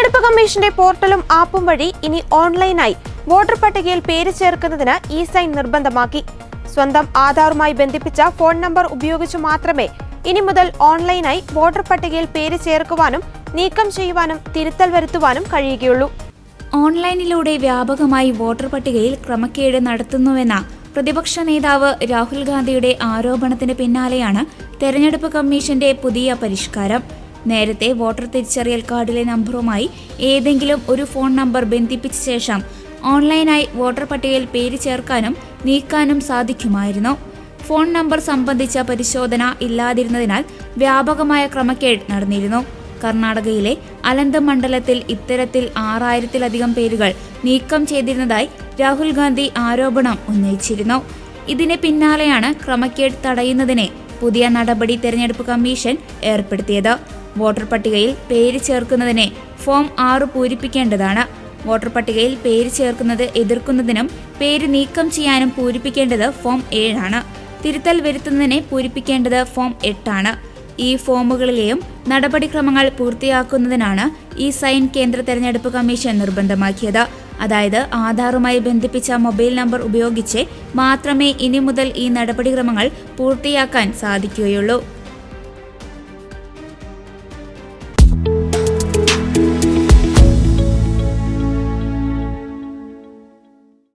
തെരഞ്ഞെടുപ്പ് കമ്മീഷന്റെ പോർട്ടലും ആപ്പും വഴി ഇനി ഓൺലൈനായി വോട്ടർ പട്ടികയിൽ പേര് ചേർക്കുന്നതിന് ഇ-സൈൻ നിർബന്ധമാക്കി. സ്വന്തം ആധാറുമായി ബന്ധിപ്പിച്ച ഫോൺ നമ്പർ ഉപയോഗിച്ചു മാത്രമേ ഇനി മുതൽ ഓൺലൈനായി വോട്ടർ പട്ടികയിൽ പേര് ചേർക്കുവാനും നീക്കം ചെയ്യുവാനും തിരുത്തൽ വരുത്തുവാനും കഴിയുകയുള്ളൂ. ഓൺലൈനിലൂടെ വ്യാപകമായി വോട്ടർ പട്ടികയിൽ ക്രമക്കേട് നടത്തുന്നുവെന്ന പ്രതിപക്ഷ നേതാവ് രാഹുൽ ഗാന്ധിയുടെ ആരോപണത്തിന് പിന്നാലെയാണ് തെരഞ്ഞെടുപ്പ് കമ്മീഷന്റെ പുതിയ പരിഷ്കാരം. നേരത്തെ വോട്ടർ തിരിച്ചറിയൽ കാർഡിലെ നമ്പറുമായി ഏതെങ്കിലും ഒരു ഫോൺ നമ്പർ ബന്ധിപ്പിച്ച ശേഷം ഓൺലൈനായി വോട്ടർ പട്ടികയിൽ പേര് ചേർക്കാനും നീക്കാനും സാധിക്കുമായിരുന്നു. ഫോൺ നമ്പർ സംബന്ധിച്ച പരിശോധന ഇല്ലാതിരുന്നതിനാൽ വ്യാപകമായ ക്രമക്കേട് നടന്നിരുന്നു. കർണാടകയിലെ അലന്ത് മണ്ഡലത്തിൽ ഇത്തരത്തിൽ 6000-ലധികം പേരുകൾ നീക്കം ചെയ്തിരുന്നതായി രാഹുൽ ഗാന്ധി ആരോപണം ഉന്നയിച്ചിരുന്നു. ഇതിന് പിന്നാലെയാണ് ക്രമക്കേട് തടയുന്നതിന് പുതിയ നടപടി തെരഞ്ഞെടുപ്പ് കമ്മീഷൻ ഏർപ്പെടുത്തിയത്. വോട്ടർ പട്ടികയിൽ പേര് ചേർക്കുന്നതിന് ഫോം 6 പൂരിപ്പിക്കേണ്ടതാണ്. വോട്ടർ പട്ടികയിൽ പേര് ചേർക്കുന്നത് എതിർക്കുന്നതിനും പേര് നീക്കം ചെയ്യാനും പൂരിപ്പിക്കേണ്ടത് ഫോം 7 ആണ്. തിരുത്തൽ വരുത്തുന്നതിന് പൂരിപ്പിക്കേണ്ടത് ഫോം 8 ആണ്. ഈ ഫോമുകളിലെയും നടപടിക്രമങ്ങൾ പൂർത്തിയാക്കുന്നതിനാണ് ഇ-സൈൻ കേന്ദ്ര തെരഞ്ഞെടുപ്പ് കമ്മീഷൻ നിർബന്ധമാക്കിയത്. അതായത് ആധാറുമായി ബന്ധിപ്പിച്ച മൊബൈൽ നമ്പർ ഉപയോഗിച്ച് മാത്രമേ ഇനി മുതൽ ഈ നടപടിക്രമങ്ങൾ പൂർത്തിയാക്കാൻ സാധിക്കുകയുള്ളൂ.